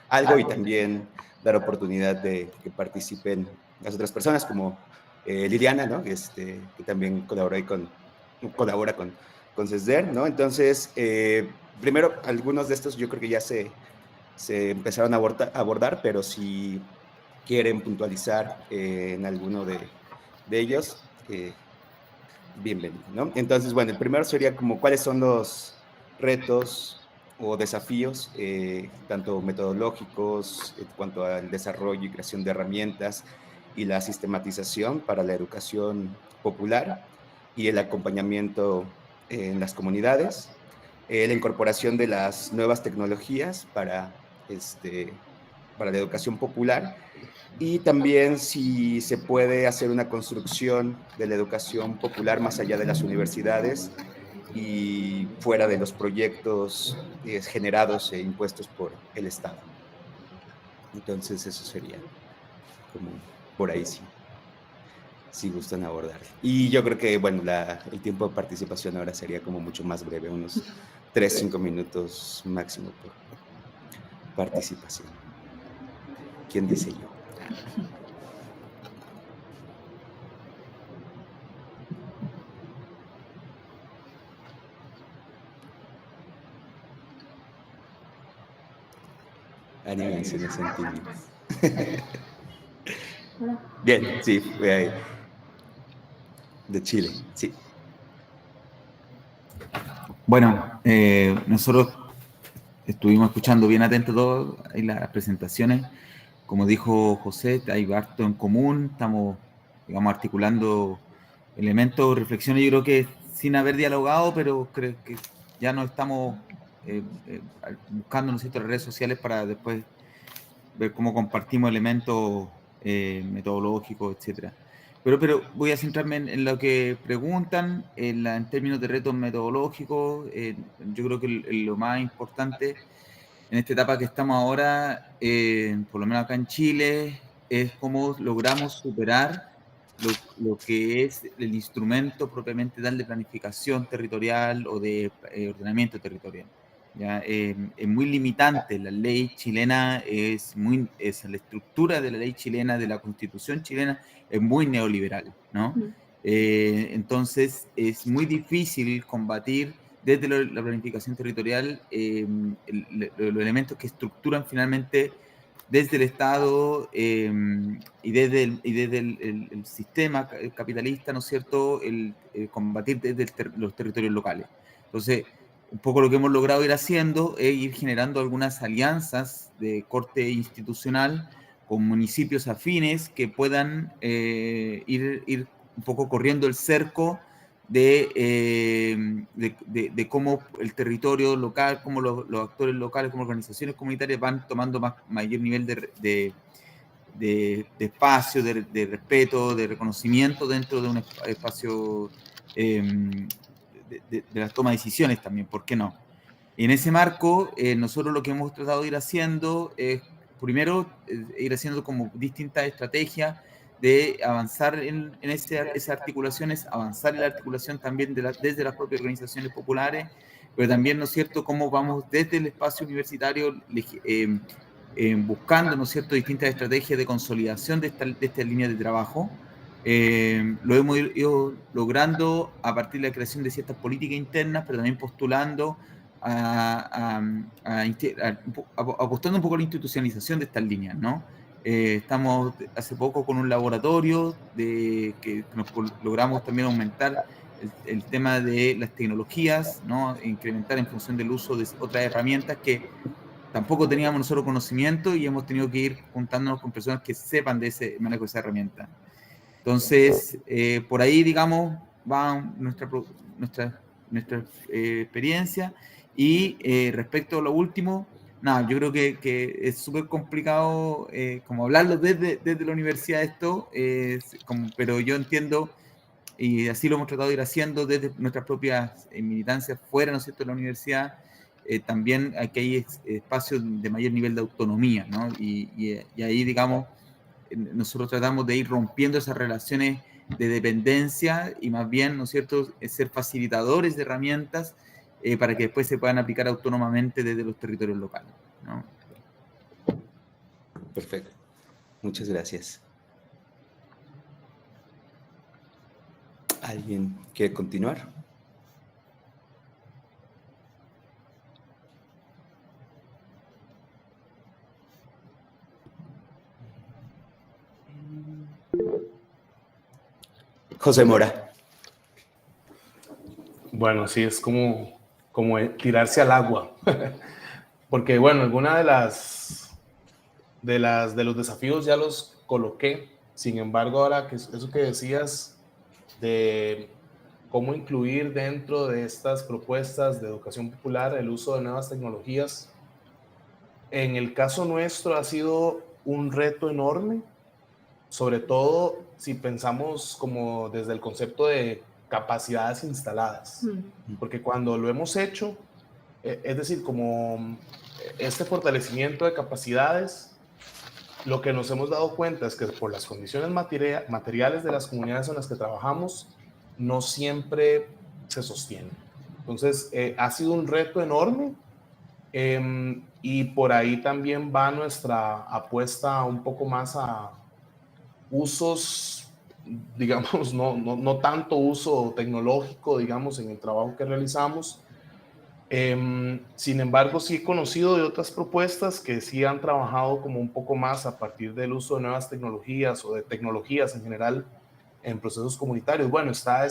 algo y también dar oportunidad de que participen las otras personas como Liliana, ¿no? Que también colabora con CESDER, ¿no? Entonces, primero, algunos de estos yo creo que ya se empezaron a abordar, pero si quieren puntualizar en alguno de ellos, bienvenido, ¿no? Entonces, bueno, el primero sería como cuáles son los retos o desafíos, tanto metodológicos, en cuanto al desarrollo y creación de herramientas y la sistematización para la educación popular y el acompañamiento en las comunidades, la incorporación de las nuevas tecnologías para la educación popular y también si se puede hacer una construcción de la educación popular más allá de las universidades y fuera de los proyectos generados e impuestos por el Estado. Entonces eso sería como por ahí si gustan abordar. Y yo creo que, bueno, el tiempo de participación ahora sería como mucho más breve, unos 3, 5 minutos máximo por participación. ¿Quién dice yo? Anímense, no sean tímidos. Bien, sí, de Chile, sí. Bueno, nosotros estuvimos escuchando bien atentos todas las presentaciones. Como dijo José, hay harto en común, estamos, digamos, articulando elementos, reflexiones, yo creo que sin haber dialogado, pero creo que ya nos estamos buscando, ¿no es cierto?, redes sociales para después ver cómo compartimos elementos metodológicos, etcétera. Pero voy a centrarme en lo que preguntan, en términos de retos metodológicos. Yo creo que lo más importante en esta etapa que estamos ahora, por lo menos acá en Chile, es cómo logramos superar lo que es el instrumento propiamente tal de planificación territorial o de ordenamiento territorial. ¿Ya? Es muy limitante, la ley chilena la estructura de la ley chilena, de la constitución chilena, es muy neoliberal, ¿no? Entonces es muy difícil combatir desde la planificación territorial los elementos que estructuran finalmente desde el Estado y desde el sistema capitalista, ¿no es cierto?, el combatir desde los territorios locales. Entonces, un poco lo que hemos logrado ir haciendo es ir generando algunas alianzas de corte institucional con municipios afines que puedan ir un poco corriendo el cerco de cómo el territorio local, cómo los actores locales, como organizaciones comunitarias van tomando mayor nivel de espacio, de respeto, de reconocimiento dentro de un espacio de la toma de decisiones también, ¿por qué no? En ese marco, nosotros lo que hemos tratado de ir haciendo es, primero, ir haciendo como distintas estrategias de avanzar en esas articulaciones, avanzar en la articulación también desde las propias organizaciones populares, pero también, ¿no es cierto?, cómo vamos desde el espacio universitario buscando, ¿no es cierto?, distintas estrategias de consolidación de esta línea de trabajo. Lo hemos ido logrando a partir de la creación de ciertas políticas internas, pero también postulando apostando un poco a la institucionalización de estas líneas, ¿no? Estamos hace poco con un laboratorio que logramos también aumentar el tema de las tecnologías, ¿no? E incrementar en función del uso de otras herramientas que tampoco teníamos nosotros conocimiento y hemos tenido que ir juntándonos con personas que sepan de ese manejo de esa herramienta. Entonces, por ahí, digamos, va nuestra experiencia. Y respecto a lo último, nada, yo creo que es súper complicado como hablarlo desde la universidad esto, pero yo entiendo, y así lo hemos tratado de ir haciendo desde nuestras propias militancias fuera, ¿no es cierto?, de la universidad. También aquí hay espacios de mayor nivel de autonomía, ¿no? Y ahí, digamos, nosotros tratamos de ir rompiendo esas relaciones de dependencia y más bien, ¿no es cierto?, ser facilitadores de herramientas para que después se puedan aplicar autónomamente desde los territorios locales, ¿no? Perfecto. Muchas gracias. ¿Alguien quiere continuar? José Mora. Bueno, sí, es como tirarse al agua. Porque, bueno, alguna de los desafíos ya los coloqué. Sin embargo, ahora que eso que decías de cómo incluir dentro de estas propuestas de educación popular el uso de nuevas tecnologías, en el caso nuestro ha sido un reto enorme, sobre todo si pensamos como desde el concepto de capacidades instaladas, porque cuando lo hemos hecho, es decir, como este fortalecimiento de capacidades, lo que nos hemos dado cuenta es que por las condiciones materiales de las comunidades en las que trabajamos, no siempre se sostiene. Entonces, ha sido un reto enorme, y por ahí también va nuestra apuesta un poco más a usos, digamos, no tanto uso tecnológico, digamos, en el trabajo que realizamos. Sin embargo, sí he conocido de otras propuestas que sí han trabajado como un poco más a partir del uso de nuevas tecnologías o de tecnologías en general en procesos comunitarios. Bueno, está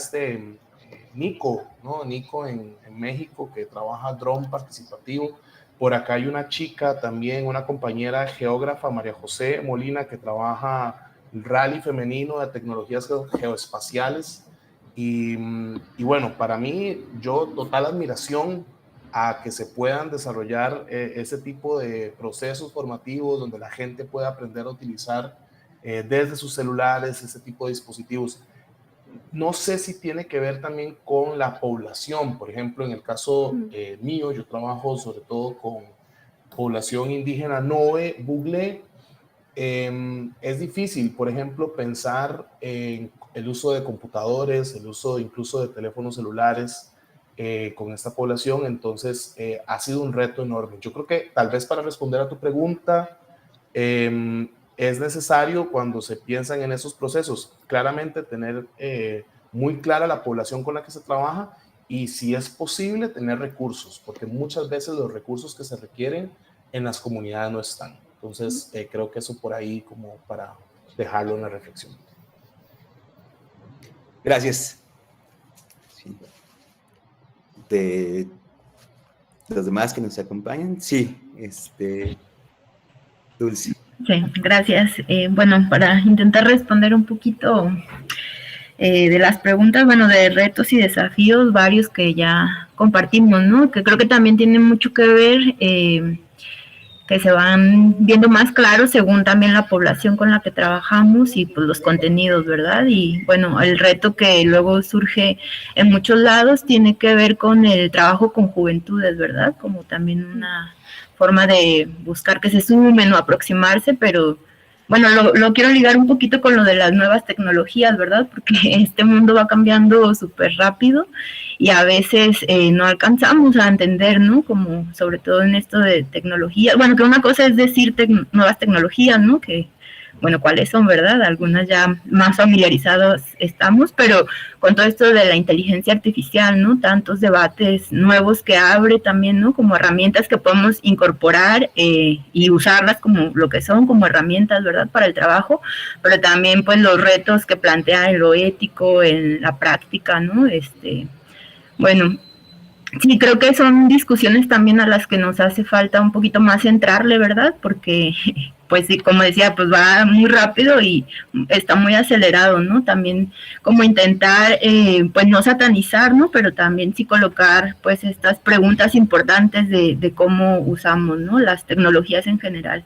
Nico, ¿no? Nico en México, que trabaja dron participativo. Por acá hay una chica también, una compañera geógrafa, María José Molina, que trabaja el rally femenino de tecnologías geoespaciales. Y bueno, para mí, yo total admiración a que se puedan desarrollar ese tipo de procesos formativos donde la gente pueda aprender a utilizar desde sus celulares ese tipo de dispositivos. No sé si tiene que ver también con la población. Por ejemplo, en el caso mío, yo trabajo sobre todo con población indígena Noe, Bugle. Es difícil, por ejemplo, pensar en el uso de computadores, el uso incluso de teléfonos celulares con esta población. Entonces, ha sido un reto enorme. Yo creo que tal vez para responder a tu pregunta, es necesario cuando se piensan en esos procesos, claramente tener muy clara la población con la que se trabaja y si es posible tener recursos, porque muchas veces los recursos que se requieren en las comunidades no están. Entonces, creo que eso por ahí como para dejarlo en la reflexión. Gracias. Sí. De los demás que nos acompañan, sí, Dulce. Sí, gracias. Bueno, para intentar responder un poquito de las preguntas, bueno, de retos y desafíos, varios que ya compartimos, ¿no? Que creo que también tienen mucho que ver, que se van viendo más claros según también la población con la que trabajamos y pues los contenidos, ¿verdad? Y bueno, el reto que luego surge en muchos lados tiene que ver con el trabajo con juventudes, ¿verdad? Como también una forma de buscar que se sumen o aproximarse, pero bueno, lo quiero ligar un poquito con lo de las nuevas tecnologías, ¿verdad? Porque este mundo va cambiando súper rápido y a veces no alcanzamos a entender, ¿no? Como sobre todo en esto de tecnología. Bueno, que una cosa es decir nuevas tecnologías, ¿no? Que, bueno, ¿cuáles son, verdad? Algunas ya más familiarizados estamos, pero con todo esto de la inteligencia artificial, ¿no? Tantos debates nuevos que abre también, ¿no? Como herramientas que podemos incorporar y usarlas como lo que son, como herramientas, ¿verdad? Para el trabajo, pero también, pues, los retos que plantea en lo ético, en la práctica, ¿no? Bueno, sí, creo que son discusiones también a las que nos hace falta un poquito más centrarle, ¿verdad? Porque, pues sí, como decía, pues va muy rápido y está muy acelerado, ¿no? También como intentar, pues no satanizar, ¿no? Pero también sí colocar, pues, estas preguntas importantes de cómo usamos, ¿no? Las tecnologías en general.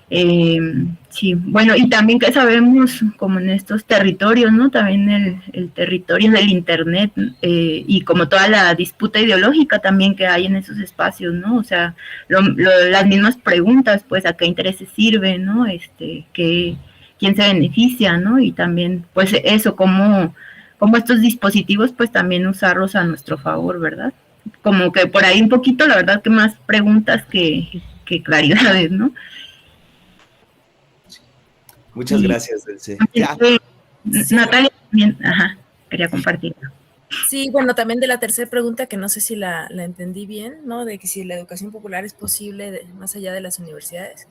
Sí, bueno, y también que sabemos como en estos territorios, ¿no? También el territorio del Internet y como toda la disputa ideológica también que hay en esos espacios, ¿no? O sea, las mismas preguntas, pues, a qué intereses sirve, ¿no? Quién se beneficia, ¿no? Y también, pues, eso, como estos dispositivos, pues, también usarlos a nuestro favor, ¿verdad? Como que por ahí un poquito, la verdad, que más preguntas que claridades, ¿no? Muchas Y gracias, Dulce. Natalia también, quería compartirlo. Sí, bueno, también de la tercera pregunta, que no sé si la entendí bien, ¿no? De que si la educación popular es posible más allá de las universidades,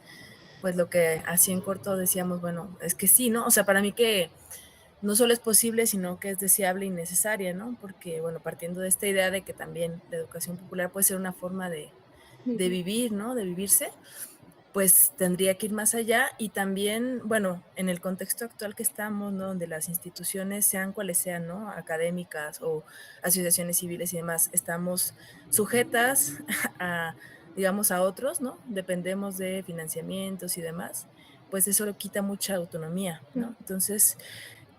pues lo que así en corto decíamos, bueno, es que sí, ¿no? O sea, para mí que no solo es posible, sino que es deseable y necesaria, ¿no? Porque, bueno, partiendo de esta idea de que también la educación popular puede ser una forma de vivir, ¿no? De vivirse, pues tendría que ir más allá y también, bueno, en el contexto actual que estamos, ¿no? Donde las instituciones, sean cuales sean, ¿no? Académicas o asociaciones civiles y demás, estamos sujetas a, digamos, a otros, ¿no? Dependemos de financiamientos y demás, pues eso le quita mucha autonomía, ¿no? Entonces,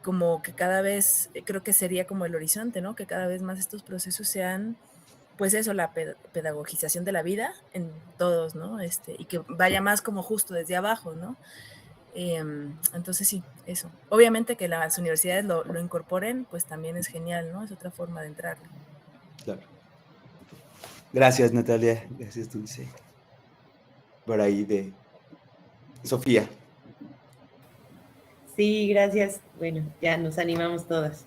como que cada vez, creo que sería como el horizonte, ¿no? Que cada vez más estos procesos sean, pues eso, la pedagogización de la vida en todos, ¿no? Y que vaya más como justo desde abajo, ¿no? Entonces sí, eso. Obviamente que las universidades lo incorporen, pues también es genial, ¿no? Es otra forma de entrar. Claro. Gracias, Natalia. Gracias, Dulce. Por ahí de Sofía. Sí, gracias. Bueno, ya nos animamos todas.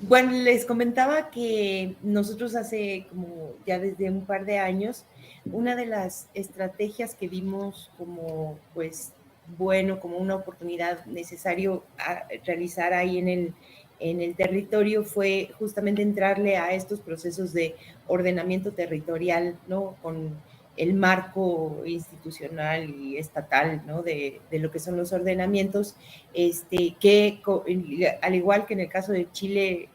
Bueno, les comentaba que nosotros hace como ya desde un par de años, una de las estrategias que vimos como, pues, bueno, como una oportunidad necesario a realizar ahí en el territorio fue justamente entrarle a estos procesos de ordenamiento territorial, ¿no? Con el marco institucional y estatal, ¿no? De lo que son los ordenamientos, que al igual que en el caso de Chile,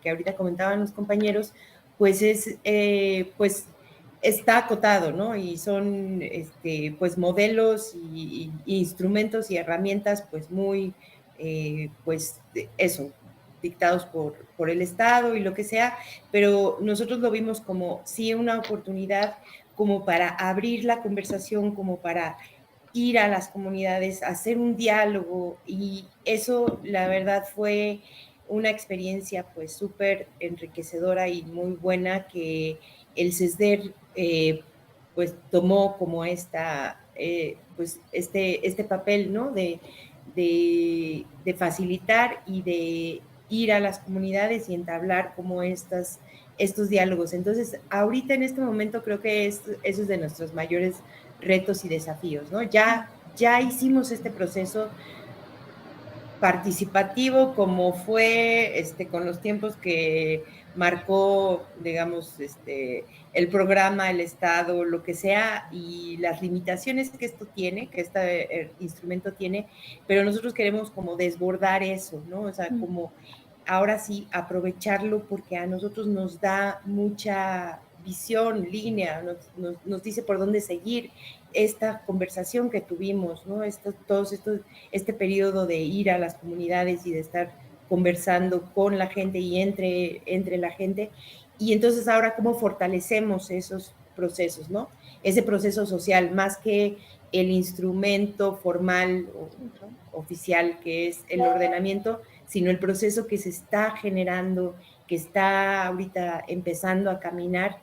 que ahorita comentaban los compañeros, pues pues está acotado, ¿no? Y son, pues modelos y instrumentos y herramientas, pues muy, pues eso, dictados por el Estado y lo que sea, pero nosotros lo vimos como sí una oportunidad como para abrir la conversación, como para ir a las comunidades, hacer un diálogo, y eso la verdad fue una experiencia pues súper enriquecedora y muy buena que el CESDER pues tomó como pues este papel, ¿no? De facilitar y de ir a las comunidades y entablar como estos diálogos. Entonces, ahorita en este momento creo que eso es de nuestros mayores retos y desafíos, ¿no? Ya hicimos este proceso participativo como fue con los tiempos que marcó, digamos, el programa, el Estado, lo que sea, y las limitaciones que esto tiene, que este instrumento tiene, pero nosotros queremos como desbordar eso, ¿no? O sea, como ahora sí aprovecharlo porque a nosotros nos da mucha visión, línea, nos dice por dónde seguir esta conversación que tuvimos, ¿no? Este periodo de ir a las comunidades y de estar conversando con la gente y entre la gente. Y entonces ahora, ¿cómo fortalecemos esos procesos, ¿no? Ese proceso social, más que el instrumento formal o oficial que es el ordenamiento, sino el proceso que se está generando, que está ahorita empezando a caminar.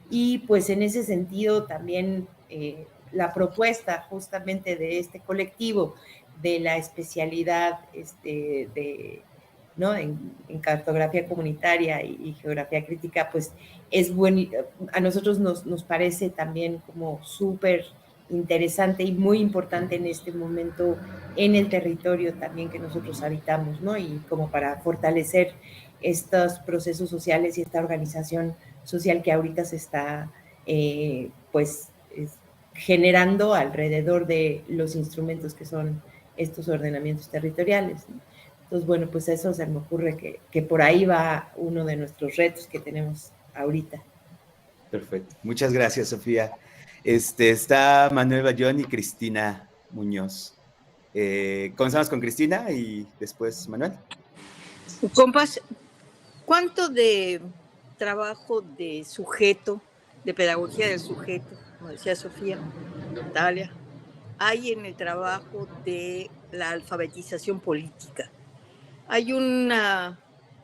Y pues en ese sentido también la propuesta justamente de este colectivo de la especialidad ¿no? en cartografía comunitaria y geografía crítica, pues es bueno, a nosotros nos parece también como súper interesante y muy importante en este momento en el territorio también que nosotros habitamos, ¿no? Y como para fortalecer estos procesos sociales y esta organización social que ahorita se está, pues, generando alrededor de los instrumentos que son estos ordenamientos territoriales, ¿no? Entonces, bueno, pues eso se me ocurre que por ahí va uno de nuestros retos que tenemos ahorita. Perfecto. Muchas gracias, Sofía. Está Manuel Bayón y Cristina Muñoz. Comenzamos con Cristina y después Manuel. Compas, ¿cuánto de trabajo de sujeto, de pedagogía del sujeto, como decía Sofía, Natalia, hay en el trabajo de la alfabetización política? Hay una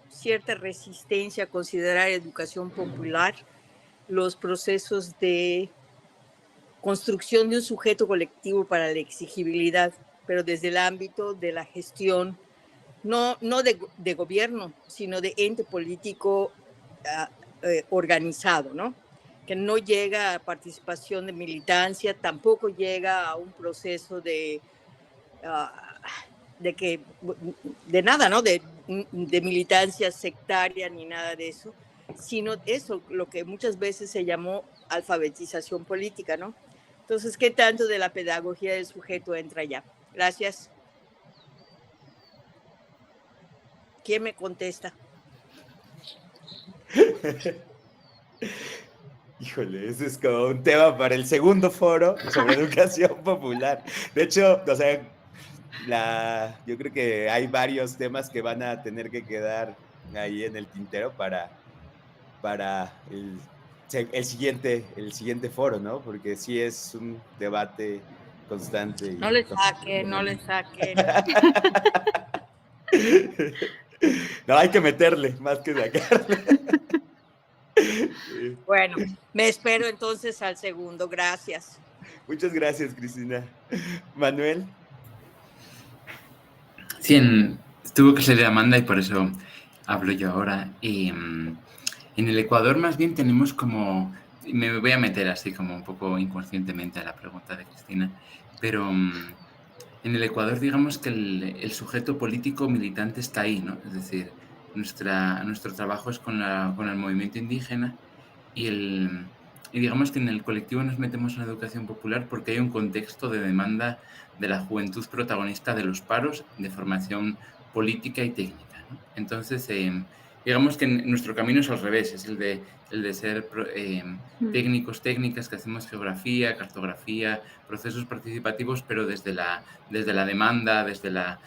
cierta resistencia a considerar educación popular los procesos de construcción de un sujeto colectivo para la exigibilidad pero desde el ámbito de la gestión, no de gobierno, sino de ente político organizado, ¿no? Que no llega a participación de militancia, tampoco llega a un proceso de nada, ¿no? De militancia sectaria ni nada de eso, sino eso, lo que muchas veces se llamó alfabetización política, ¿no? Entonces, ¿qué tanto de la pedagogía del sujeto entra allá? Gracias. ¿Quién me contesta? Híjole, ese es como un tema para el segundo foro sobre educación popular. De hecho, o sea, yo creo que hay varios temas que van a tener que quedar ahí en el tintero para el siguiente foro, ¿no? Porque sí es un debate constante. No le saquen, no le saquen. No, hay que meterle más que sacarle. Bueno, me espero entonces al segundo. Gracias. Muchas gracias, Cristina. Manuel. Sí, tuvo que ser Amanda y por eso hablo yo ahora. En el Ecuador más bien tenemos como, me voy a meter así como un poco inconscientemente a la pregunta de Cristina, pero en el Ecuador digamos que el sujeto político militante está ahí, ¿no? Es decir, nuestro trabajo es con el movimiento indígena y digamos que en el colectivo nos metemos en la educación popular porque hay un contexto de demanda de la juventud protagonista de los paros de formación política y técnica, ¿no? Entonces, digamos que nuestro camino es al revés, es el de ser técnicos, técnicas que hacemos geografía, cartografía, procesos participativos, pero desde la demanda, desde la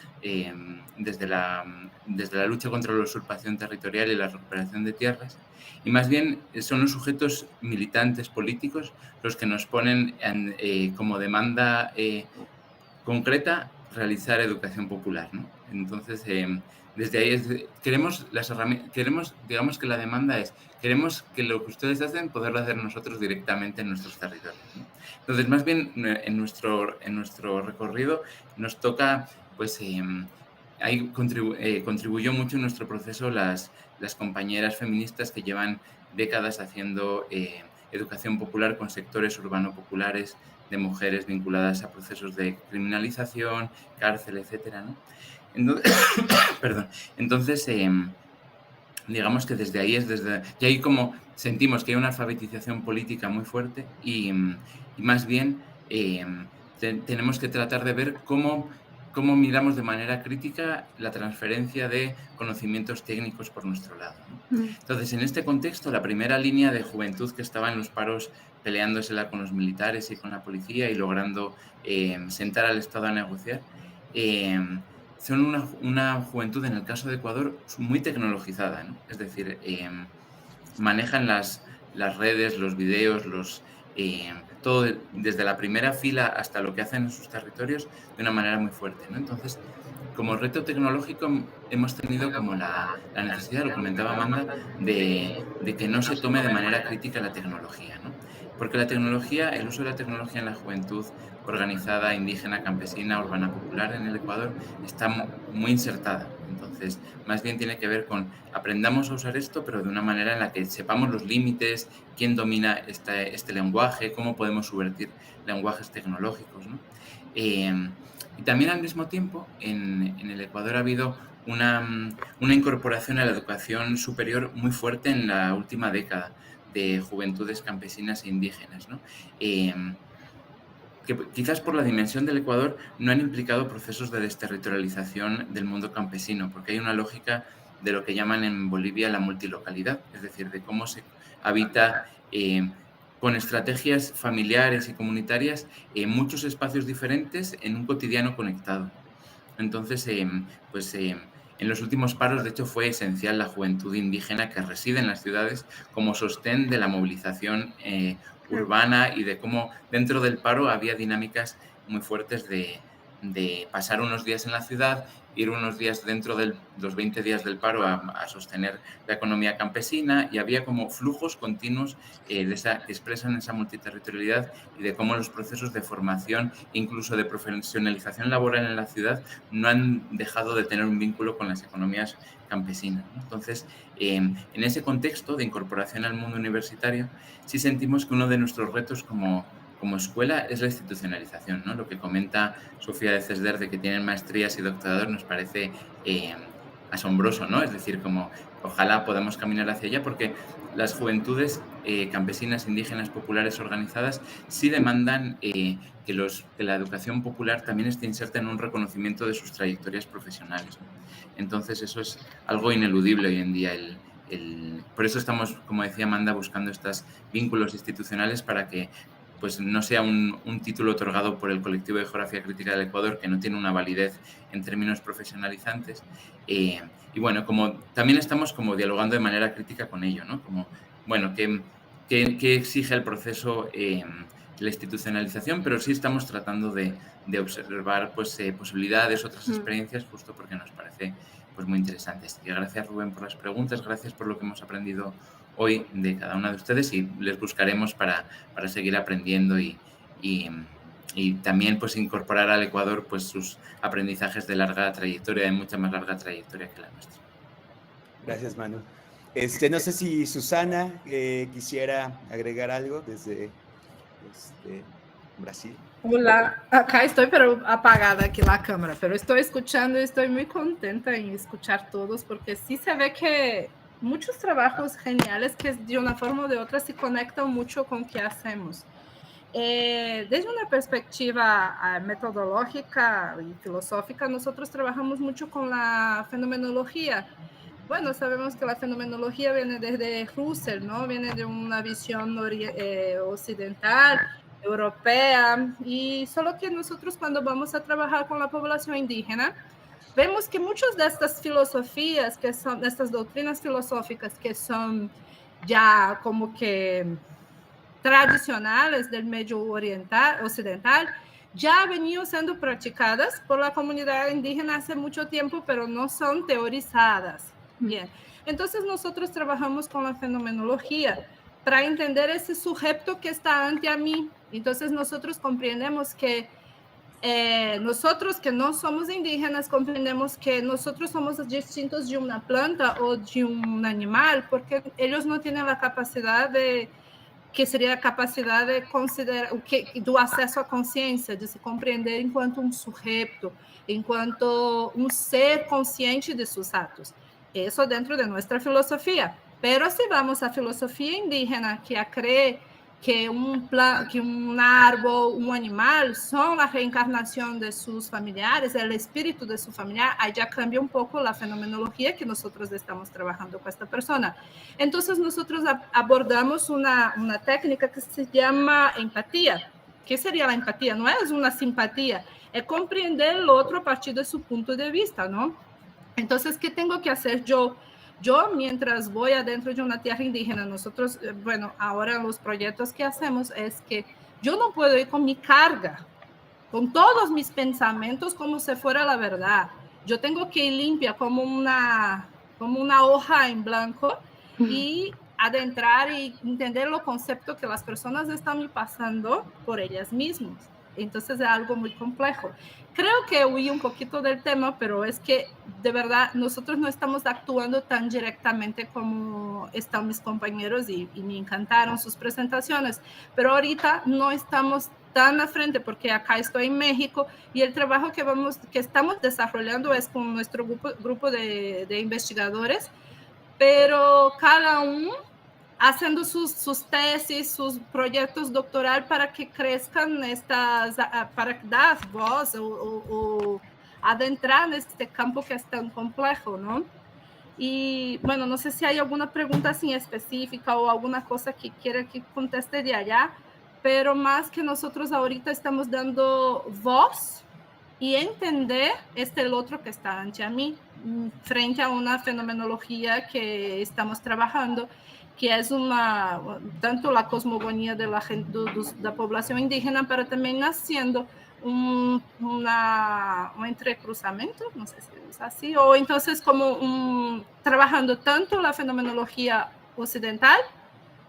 lucha contra la usurpación territorial y la recuperación de tierras. Y más bien son los sujetos militantes políticos los que nos ponen como demanda concreta realizar educación popular, ¿no? Entonces, desde ahí queremos, digamos que la demanda es, queremos que lo que ustedes hacen, poderlo hacer nosotros directamente en nuestros territorios, ¿no? Entonces, más bien en nuestro recorrido nos toca, pues, ahí contribuyó mucho en nuestro proceso las compañeras feministas que llevan décadas haciendo educación popular con sectores urbano-populares de mujeres vinculadas a procesos de criminalización, cárcel, etcétera, ¿no? Entonces, digamos que desde ahí y ahí como sentimos que hay una alfabetización política muy fuerte y más bien tenemos que tratar de ver cómo miramos de manera crítica la transferencia de conocimientos técnicos por nuestro lado, ¿no? Entonces, en este contexto, la primera línea de juventud que estaba en los paros peleándosela con los militares y con la policía y logrando sentar al Estado a negociar, son una juventud, en el caso de Ecuador, muy tecnologizada, ¿no? Es decir, manejan las redes, los videos, todo desde la primera fila hasta lo que hacen en sus territorios de una manera muy fuerte, ¿no? Entonces, como reto tecnológico hemos tenido como la necesidad, lo comentaba Amanda, de que no se tome de manera crítica la tecnología, ¿no? Porque el uso de la tecnología en la juventud organizada, indígena, campesina, urbana, popular en el Ecuador está muy insertada. Entonces, más bien tiene que ver con aprendamos a usar esto, pero de una manera en la que sepamos los límites, quién domina este lenguaje, cómo podemos subvertir lenguajes tecnológicos, ¿no? Y también al mismo tiempo, en el Ecuador ha habido una incorporación a la educación superior muy fuerte en la última década de juventudes campesinas e indígenas, ¿no? Que quizás por la dimensión del Ecuador no han implicado procesos de desterritorialización del mundo campesino, porque hay una lógica de lo que llaman en Bolivia la multilocalidad, es decir, de cómo se habita con estrategias familiares y comunitarias en muchos espacios diferentes en un cotidiano conectado. Entonces, en los últimos paros, de hecho, fue esencial la juventud indígena que reside en las ciudades como sostén de la movilización urbana y de cómo dentro del paro había dinámicas muy fuertes de de pasar unos días en la ciudad, ir unos días dentro de los 20 días del paro a sostener la economía campesina, y había como flujos continuos que expresan esa multiterritorialidad y de cómo los procesos de formación, incluso de profesionalización laboral en la ciudad, no han dejado de tener un vínculo con las economías campesinas, ¿no? Entonces, en ese contexto de incorporación al mundo universitario, sí sentimos que uno de nuestros retos como escuela es la institucionalización, ¿no? Lo que comenta Sofía de Cesder de que tienen maestrías y doctorados nos parece asombroso, ¿no? Es decir, como ojalá podamos caminar hacia allá, porque las juventudes campesinas, indígenas, populares organizadas sí demandan que la educación popular también esté inserta en un reconocimiento de sus trayectorias profesionales, ¿no? Entonces eso es algo ineludible hoy en día. Por eso estamos, como decía Amanda, buscando estos vínculos institucionales para que pues no sea un título otorgado por el Colectivo de Geografía Crítica del Ecuador, que no tiene una validez en términos profesionalizantes. Y bueno, como también estamos como dialogando de manera crítica con ello, ¿no? Como, bueno, ¿qué exige el proceso la institucionalización? Pero sí estamos tratando de observar pues, posibilidades, otras experiencias, justo porque nos parece pues, muy interesantes. Y gracias, Rubén, por las preguntas, gracias por lo que hemos aprendido hoy de cada una de ustedes, y les buscaremos para seguir aprendiendo y también pues incorporar al Ecuador pues sus aprendizajes de larga trayectoria, de mucha más larga trayectoria que la nuestra. Gracias, Manu. No sé si Susana quisiera agregar algo desde Brasil. Hola, acá estoy, pero apagada aquí la cámara, pero estoy escuchando y estoy muy contenta en escuchar todos, porque sí se ve que muchos trabajos geniales que de una forma o de otra se conectan mucho con lo que hacemos. Desde una perspectiva metodológica y filosófica, nosotros trabajamos mucho con la fenomenología. Bueno, sabemos que la fenomenología viene desde Husserl, ¿no? Viene de una visión occidental, europea, y solo que nosotros cuando vamos a trabajar con la población indígena, vemos que muchas de estas filosofías, que son estas doctrinas filosóficas que son ya como que tradicionales del medio occidental, ya venían siendo practicadas por la comunidad indígena hace mucho tiempo, pero no son teorizadas. Bien, entonces nosotros trabajamos con la fenomenología para entender ese sujeto que está ante a mí. Entonces nosotros comprendemos que nosotros que no somos indígenas comprendemos que nosotros somos distintos de una planta o de un animal, porque ellos no tienen la capacidad que seria a capacidade de considerar do acesso à consciência, de se compreender enquanto um sujeito, enquanto um ser consciente de seus atos. Isso dentro de nossa filosofia. Pero se vamos à filosofia indígena, que crê que um árbol, um animal, são a reencarnação de seus familiares, o espírito de seu familiar, aí já cambia um pouco a fenomenologia que nós estamos trabalhando com esta pessoa. Então, nós abordamos uma técnica que se chama empatia. O que seria a empatia? Não é uma simpatia, é compreender o outro a partir de seu ponto de vista, não? Então, o que tenho que fazer eu? Yo, mientras voy adentro de una tierra indígena, nosotros, bueno, ahora los proyectos que hacemos es que yo no puedo ir con mi carga, con todos mis pensamientos como si fuera la verdad. Yo tengo que ir limpia como una hoja en blanco y adentrar y entender los conceptos que las personas están pasando por ellas mismas. Entonces es algo muy complejo. Creo que huí un poquito del tema, pero es que de verdad nosotros no estamos actuando tan directamente como están mis compañeros y me encantaron sus presentaciones, pero ahorita no estamos tan a frente porque acá estoy en México y el trabajo que estamos desarrollando es con nuestro grupo de investigadores, pero cada uno haciendo sus tesis, sus proyectos doctoral para que crezcan para dar voz o adentrar en este campo que es tan complejo, ¿no? Y bueno, no sé si hay alguna pregunta así específica o alguna cosa que quiera que conteste de allá, pero más que nosotros ahorita estamos dando voz y entender el otro que está ante a mí, frente a una fenomenología que estamos trabajando, que es tanto la cosmogonía de la población indígena, pero también naciendo un entrecruzamiento, no sé si es así, o entonces como trabajando tanto la fenomenología occidental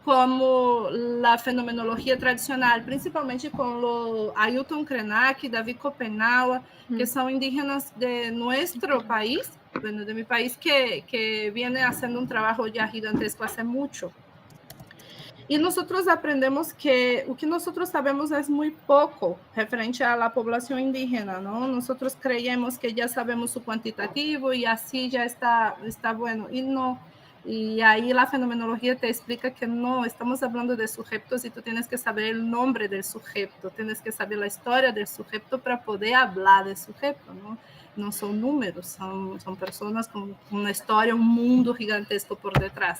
como la fenomenología tradicional, principalmente con Ailton Krenak y David Kopenawa, que son indígenas de nuestro país, bueno, de mi país, que viene haciendo un trabajo ya gigantesco hace mucho. E nós aprendemos que o que nós sabemos é muito pouco referente à população indígena, não? Nós creemos que já sabemos o quantitativo e assim já está bueno, e não. E aí a fenomenologia te explica que não, estamos falando de sujetos e tu tens que saber o nome do sujeto, tens que saber a história do sujeto para poder falar do sujeto, não? Não são números, são pessoas com uma história, mundo gigantesco por detrás.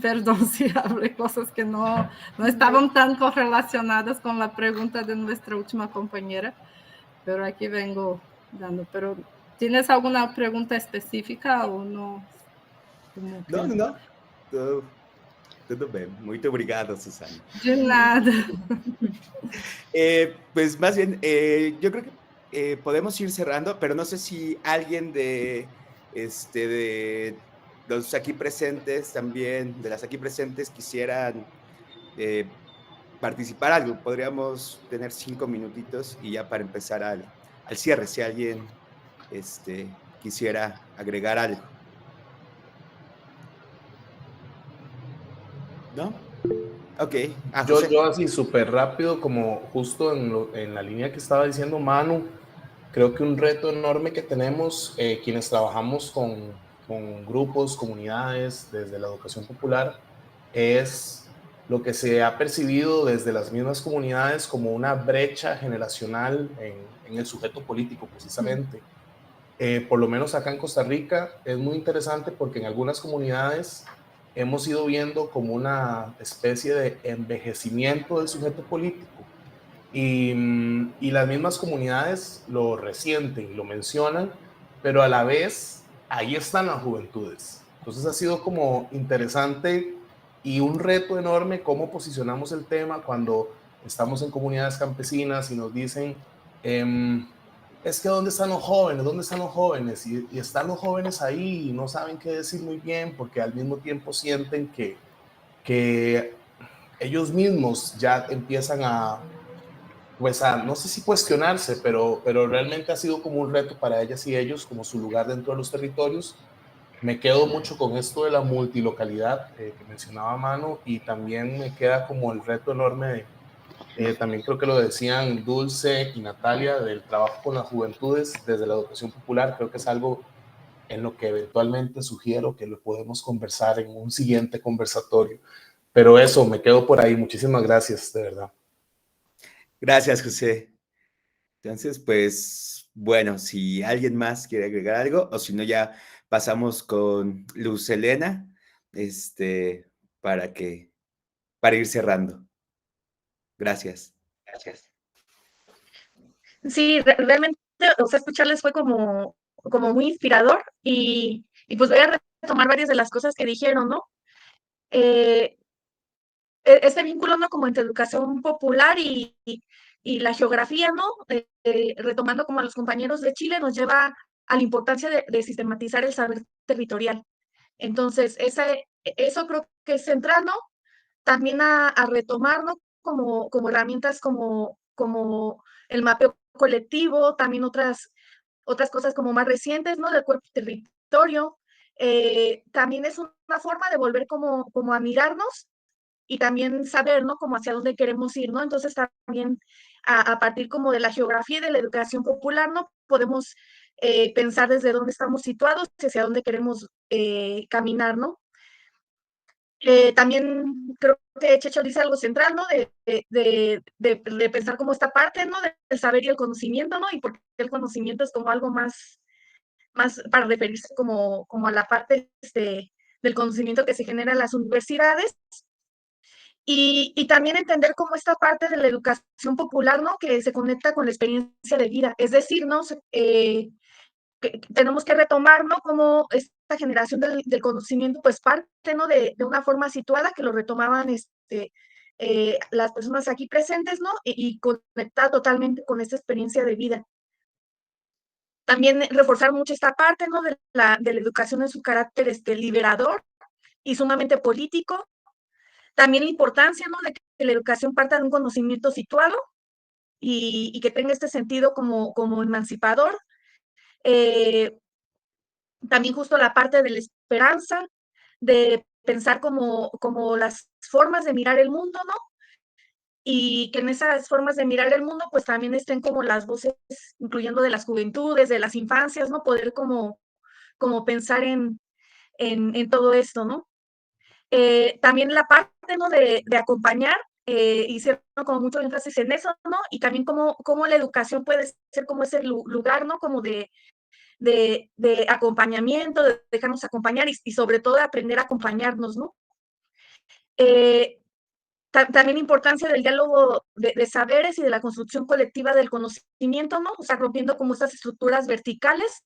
Perdón si hablé cosas que no estaban tan correlacionadas con la pregunta de nuestra última compañera, pero aquí vengo dando. Pero, ¿tienes alguna pregunta específica o no? No. Tudo bem. Muito obrigado, Susana. De nada. Pues más bien, yo creo que podemos ir cerrando, pero no sé si alguien de los aquí presentes también, de las aquí presentes, quisieran participar algo. Podríamos tener 5 minutitos y ya para empezar al cierre, si alguien quisiera agregar algo. ¿No? Ok. Yo así súper rápido, como justo en la línea que estaba diciendo Manu, creo que un reto enorme que tenemos quienes trabajamos con grupos, comunidades, desde la educación popular, es lo que se ha percibido desde las mismas comunidades como una brecha generacional en el sujeto político, precisamente. Por lo menos acá en Costa Rica es muy interesante porque en algunas comunidades hemos ido viendo como una especie de envejecimiento del sujeto político y las mismas comunidades lo resienten y lo mencionan, pero a la vez ahí están las juventudes. Entonces ha sido como interesante y un reto enorme cómo posicionamos el tema cuando estamos en comunidades campesinas y nos dicen, es que ¿dónde están los jóvenes? ¿Dónde están los jóvenes? Y están los jóvenes ahí y no saben qué decir muy bien porque al mismo tiempo sienten que ellos mismos ya empiezan a no sé si cuestionarse, pero realmente ha sido como un reto para ellas y ellos, como su lugar dentro de los territorios. Me quedo mucho con esto de la multilocalidad que mencionaba Manu y también me queda como el reto enorme también creo que lo decían Dulce y Natalia, del trabajo con las juventudes desde la educación popular. Creo que es algo en lo que eventualmente sugiero que lo podemos conversar en un siguiente conversatorio. Pero eso, me quedo por ahí. Muchísimas gracias, de verdad. Gracias, José. Entonces, pues, bueno, si alguien más quiere agregar algo, o si no, ya pasamos con Luz Helena, para ir cerrando. Gracias. Sí, realmente, o sea, escucharles fue como muy inspirador y pues voy a retomar varias de las cosas que dijeron, ¿no? Este vínculo, ¿no? Como entre educación popular y la geografía, ¿no? Retomando como a los compañeros de Chile, nos lleva a la importancia de sistematizar el saber territorial. Entonces, eso creo que es central, ¿no? También a retomar, ¿no? Como herramientas como el mapeo colectivo, también otras cosas como más recientes, ¿no? Del cuerpo territorio. También es una forma de volver como a mirarnos y también saber, ¿no? Como hacia dónde queremos ir, ¿no? Entonces también a partir como de la geografía y de la educación popular, ¿no? Podemos pensar desde dónde estamos situados, hacia dónde queremos caminar, ¿no? También creo que Checho dice algo central, ¿no? De pensar como esta parte, ¿no? Del saber y el conocimiento, ¿no? Y porque el conocimiento es como algo más para referirse como a la parte del conocimiento que se genera en las universidades. Y también entender cómo esta parte de la educación popular, ¿no? Que se conecta con la experiencia de vida. Es decir, ¿no? Que tenemos que retomar, ¿no? Cómo esta generación del conocimiento, pues parte, ¿no? De una forma situada que lo retomaban las personas aquí presentes, ¿no? Y conectar totalmente con esta experiencia de vida. También reforzar mucho esta parte, ¿no? De la educación en su carácter liberador y sumamente político. También la importancia, ¿no? De que la educación parta de un conocimiento situado y que tenga este sentido como emancipador. También justo la parte de la esperanza, de pensar como las formas de mirar el mundo, ¿no? Y que en esas formas de mirar el mundo, pues también estén como las voces, incluyendo de las juventudes, de las infancias, ¿no? Poder como pensar en todo esto, ¿no? También la parte, ¿no? De acompañar, hicieron como mucho énfasis en eso, ¿no? Y también cómo la educación puede ser como ese lugar, ¿no? Como de acompañamiento, de dejarnos acompañar y sobre todo de aprender a acompañarnos, ¿no? También importancia del diálogo de saberes y de la construcción colectiva del conocimiento, ¿no? O sea, rompiendo como estas estructuras verticales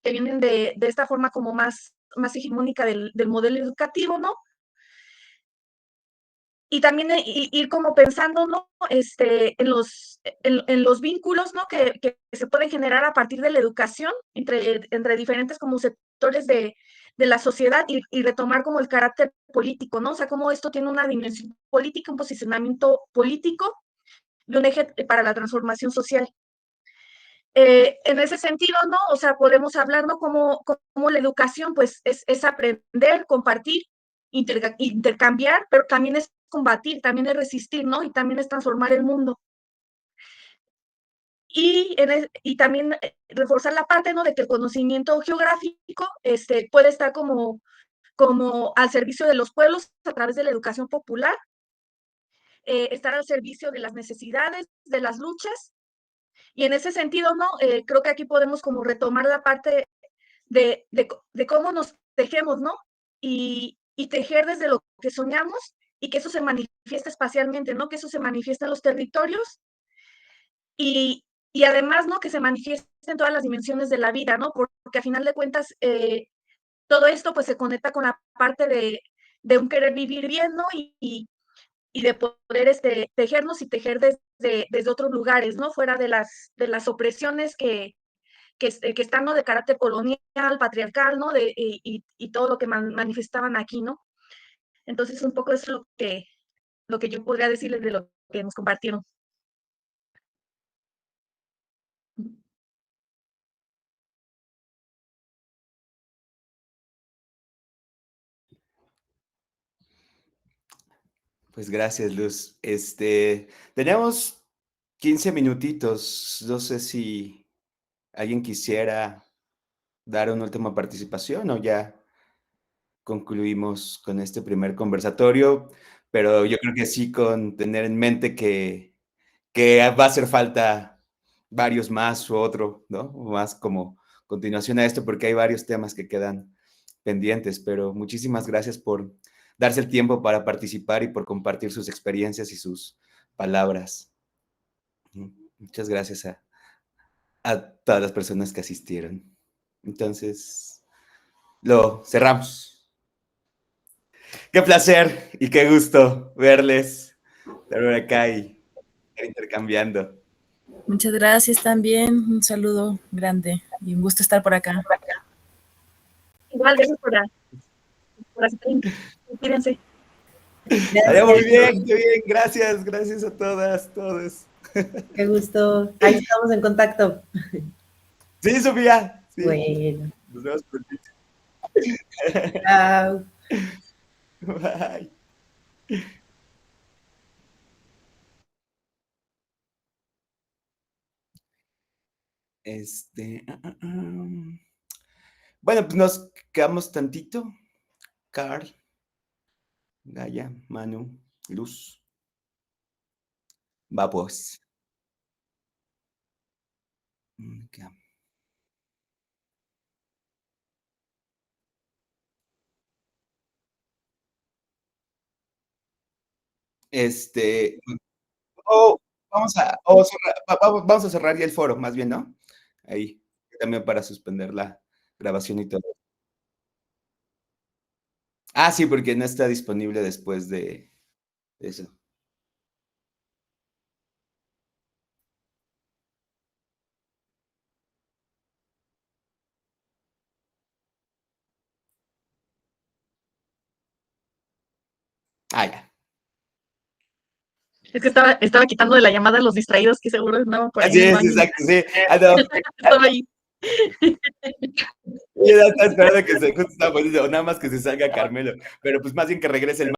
que vienen de esta forma como más hegemónica del modelo educativo, ¿no? Y también ir como pensando, ¿no? En los vínculos, ¿no? Que se pueden generar a partir de la educación entre diferentes como sectores de la sociedad y retomar como el carácter político, ¿no? O sea, cómo esto tiene una dimensión política, un posicionamiento político y un eje para la transformación social. En ese sentido, ¿no? O sea, podemos hablar, ¿no? Como la educación, pues, es aprender, compartir, intercambiar, pero también es combatir, también es resistir, ¿no? Y también es transformar el mundo. Y también reforzar la parte, ¿no? De que el conocimiento geográfico puede estar como al servicio de los pueblos a través de la educación popular, estar al servicio de las necesidades, de las luchas. Y en ese sentido, ¿no? Creo que aquí podemos como retomar la parte de cómo nos tejemos, ¿no? Y tejer desde lo que soñamos y que eso se manifiesta espacialmente, ¿no? Que eso se manifiesta en los territorios y además, ¿no? Que se manifiesta en todas las dimensiones de la vida, ¿no? Porque a final de cuentas, todo esto pues se conecta con la parte de un querer vivir bien, ¿no? Y de poder tejernos y tejer desde otros lugares, ¿no? Fuera de las opresiones que están, ¿no? De carácter colonial, patriarcal, ¿no? Y todo lo que manifestaban aquí, ¿no? Entonces, un poco es lo que yo podría decirles de lo que nos compartieron. Pues gracias, Luz. Teníamos 15 minutitos. No sé si alguien quisiera dar una última participación o ya concluimos con este primer conversatorio, pero yo creo que sí con tener en mente que va a hacer falta varios más u otro, ¿no? Más como continuación a esto, porque hay varios temas que quedan pendientes, pero muchísimas gracias por darse el tiempo para participar y por compartir sus experiencias y sus palabras. Muchas gracias a todas las personas que asistieron. Entonces, lo cerramos. Qué placer y qué gusto verles, estar acá y estar intercambiando. Muchas gracias también. Un saludo grande y un gusto estar por acá. Igual, gracias por asistir. Cuídense. Muy bien, qué bien. Gracias a todas, todos. Qué gusto. Ahí estamos en contacto. Sí, Sofía. Sí. Bueno. Nos vemos pronto. Chao. Bye. Bueno, pues nos quedamos tantito. Carl, Gaia, Manu, Luz. Va pues. Okay. Vamos a cerrar ya el foro, más bien, ¿no? Ahí, también para suspender la grabación y todo. Ah, sí, porque no está disponible después de eso. Ah, ya. Es que estaba quitando de la llamada a los distraídos que seguro andaban por ahí. Así en el es, baño. exacto, sí. Ah, no. Estaba ahí. Yo estaba esperando que justo estaba poniendo, o nada más que se salga Carmelo, pero pues más bien que regrese el